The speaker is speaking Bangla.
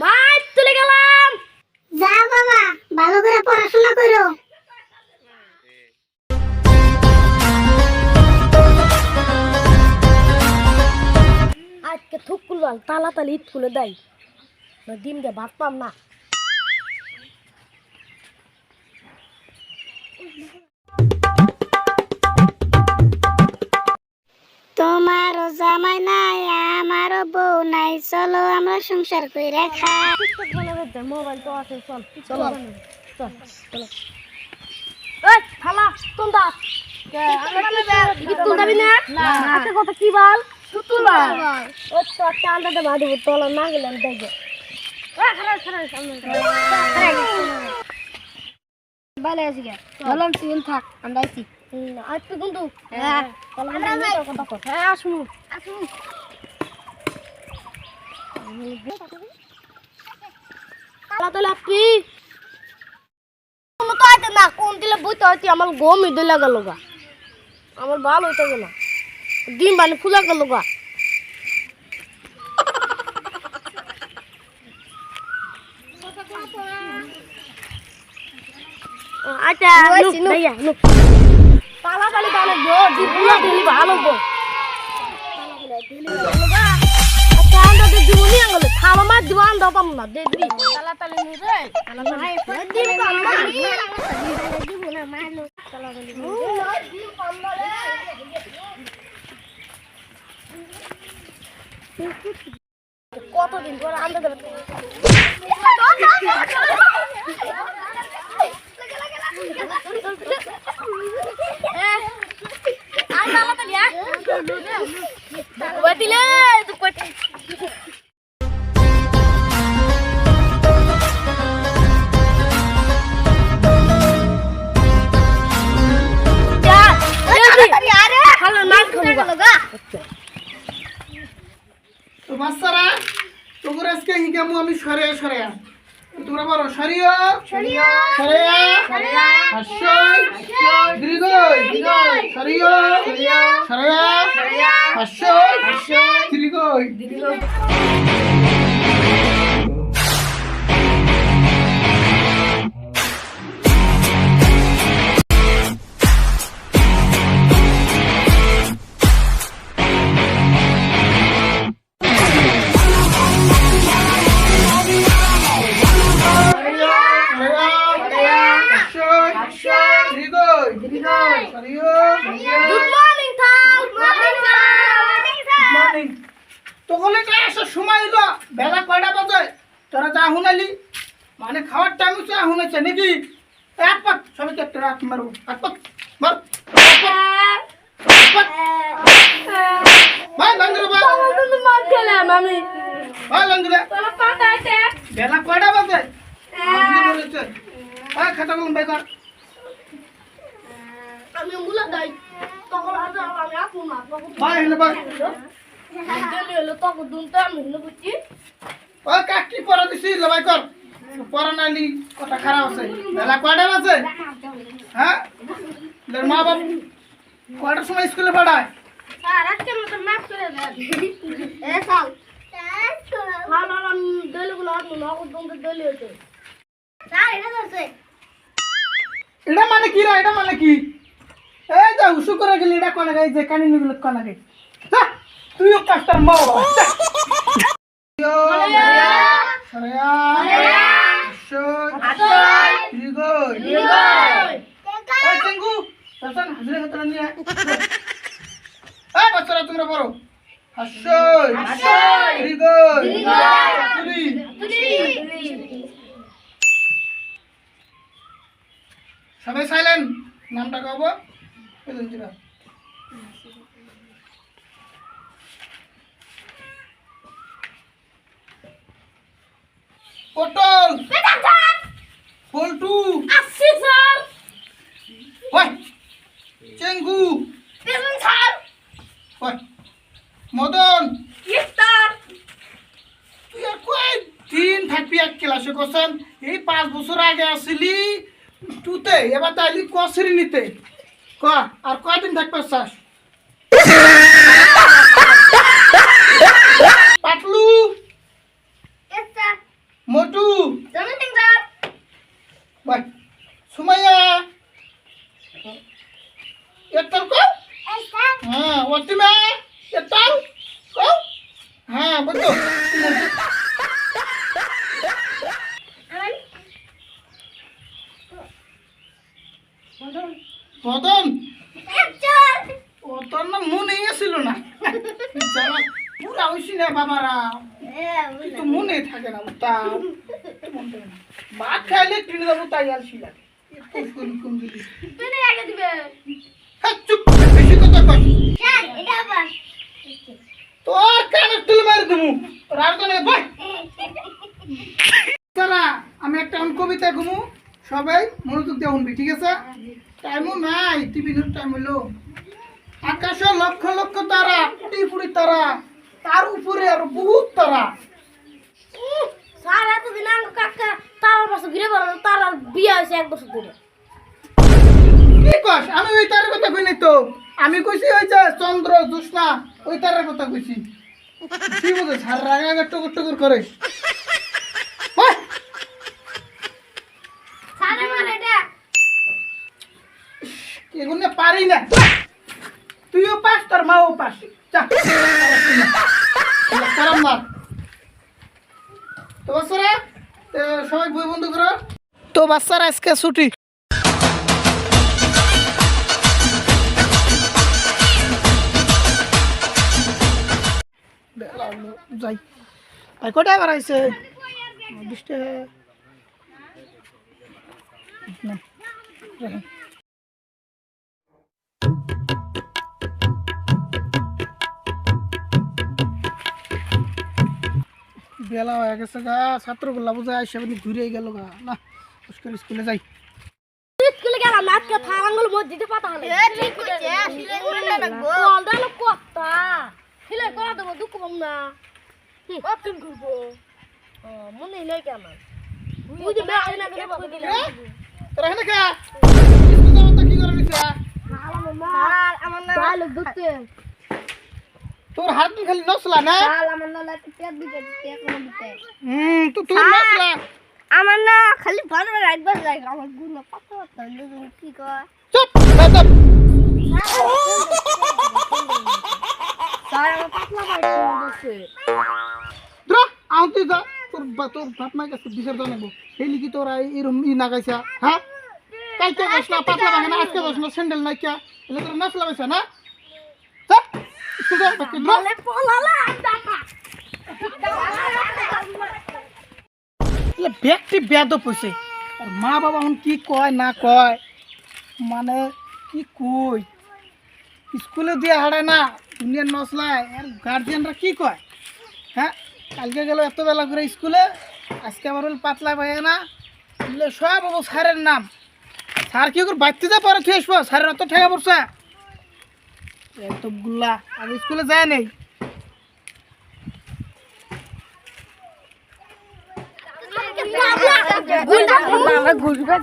মাঠ চলে গেলাম। যা বাবা, ভালো করে পড়াশোনা করো। আজকে থুকুল তাড়াতাড়ি ঈদ খুলে দেয়, দিনকে ভাত পাম না। তোমারও জামাই নাই, আমারও বউ নাই, চলো আমরা সংসার কইরা খাই। মোবাইল তো আছে, চল চল চল চল। এই থালা তোমরা তুল যাবি না? আজকে কথা কি বল? তুল বল। ও তো চাঁদাতে মারি তোলা না গেলাম দেখবে। ভালো আছি গে, বললাম তুই থাক, আমরা আছি। আজকে কিন্তু হ্যাঁ আসবো আসবো। তাহলে আপনি তো আইতে না, কোন দিলে বইতে হইতে আমার গম দিলে গেল গা, আমার ভালো হইতে গেল, ডিম বানি ফুলা গেল গা। আচ্ছা তাড়াতাড়ি তাহলে ডিম ফুলা দিলি ভালো গো। আচ্ছা আমরা দিব নি আঙ্গলে থালা মাছ দিব আন দাও পাম না দে দিবি তাড়াতাড়ি নি রে দিবি পাম না দিব না মানো তাড়াতাড়ি নি দিবি পাম না রে। কতদিন পর আনতে দেবে দিলে বাচ্চারা তোমরা আজকে হিগামু আমি সরে সরে তোমরা বলো সরিয়া সরিয়া সরিয়া সরিয়া হাস্যই দীর্ঘই সরিয়া সরিয়া সরিয়া সরিয়া হাস্যই দীর্ঘই দীর্ঘই। বেলা কয়টা বাজে তোরা যা হুনালি মানে খাওয়ার টাইম হচ্ছে হুনেছে নাকি? এক পাক সবাইকে একটা রাত মারবো, এক পাক মার বেলা কয়টা বাজে খাতা বলুন বেকার আমি মুলা দাই তখন আমি আসবো না ভাই হেলে ভাই তখন দুনটা আমি বুঝছি ও কাকি পড়া দিছি লবাই কর পড়া নালি কথা খারাপ আছে। বেলা কয়টা বাজে? হ্যাঁ মা বাপ কয়টার সময় স্কুলে পড়ায়? স্যার আজকে মতো মাফ করে দেন এ সাল ভালো আমি দলিগুলো আনবো না দুনটা দলি হইছে স্যার এটা আছে। এটা মানে কি রে? এটা মানে কি? এই যে উসু করে গেলি এটা কোন গাই যে কানি নিগুলো কোন গাই তুইও কাস্টার মাও সরিয়া বাচ্চারা তোমরা পড়ো হাস্যই সবাই সাইলেন্ট নামটা কব পটল পল্টু আসছি স্যার ওই চেঙ্গু দেখুন স্যার ওই মদন স্যার তুই আর কই দিন থাকবি এক ক্লাসে কোসেন এই 5 বছর আগে আসলি তুতে এবার তাইলি ক শ্রেণীতে ক আর কয়দিন থাকবে চাস পাতলু বুঝছো মদন ও তোর না মনে ছিল না পুরা হইছি না বাবারা তো মনে থাকে না তা ভাত খাইলে কিনে দেবো তাই আর ছিল চুপ বেশি কথা কস তোর কানে তুলে মারি দেবো রাত না ভাই তারা আমি একটা কবিতা ঘুমু সবাই মনোযোগ দিয়ে শুনবি ঠিক আছে টাইমও নাই টিভির টাইম হলো আকাশে লক্ষ লক্ষ তারা কোটি কোটি তারা তার উপরে আর বহুত তারা স্যার এতদিন আগে কাকা তার বছর ঘুরে বেড়ানো তার আর বিয়ে হয়েছে 1 বছর ধরে কি কস আমি ওই তারের কথা কই নাই তো আমি কইছি ওই যে চন্দ্র জ্যোৎস্না ওই তারের কথা কইছি কি বলে সার রাগা রাগা টুকুর টুকুর করে ওই, স্যার মানে এটা এগুলো পারি না তুইও পাস তোর মাও পাস চা কারাম মার তো বাচ্চারা সবাই বই বন্ধ করো তো বাচ্চারা আজকে ছুটি যাই ভাই কটায় বাড়াইছে 20 টাকা না রাখেন বেলা হয়ে গেছে গা ছাত্রগুলা বোঝায় আসে ঘুরে গেল গা না মুশকিল স্কুলে যাই স্কুলে গেলাম না আজকে থাঙ্গুল মসজিদে পাতা হলো ঠিক কইছে সিলাই করে লাগবো অলদালো কথা সিলাই করে দেব দুঃখ পাম না কতদিন করবো মনে নেই কেমন বুঝি বেড়াই না গেলে কই দিলে তোরা হেনে কা স্কুল যাও তো কি করে নিছা আমার না ভালো দুতে তোর হাত খালি নসলা না আমার না লাগে পেট দিতে এখন দিতে তো তোর নসলা আমার না খালি ভালো রাখবার লাগে আমার গুণ কত কত কি কয় চুপ বেদব স্যার আমার পাতলা পাইছে দ্রা আউতি দা তোর বাপ মাই কাছে বিচার দাও নেবো এই লিখি তোরা এরম ই নাগাইছা হ্যাঁ কালকে আসলা পাতলা ভাঙে না আজকে আসলা স্যান্ডেল নাই কে এলে তোর নসলা বাইছা না চুপ স্কুল যা বাকি দ্রা বলে পলালা দাকা ব্যক্তি বেদব হইছে আর মা বাবা এখন কি কয় না কয় মানে কি কই স্কুলে দিয়ে হারায় না দুনিয়ার নসলায় আর গার্জিয়ানরা কি কয় হ্যাঁ কালকে গেল এত বেলা করে স্কুলে আজকে আবার হল পাতলা পায় না বললে সব বাবু স্যারের নাম স্যার কি করে বাড়তে যা পরে তুই আসবো স্যারের অত ঠেকা পড়ছে এত গুল্লা আর স্কুলে যায় নেই গুলটা আমরা ঘুরবে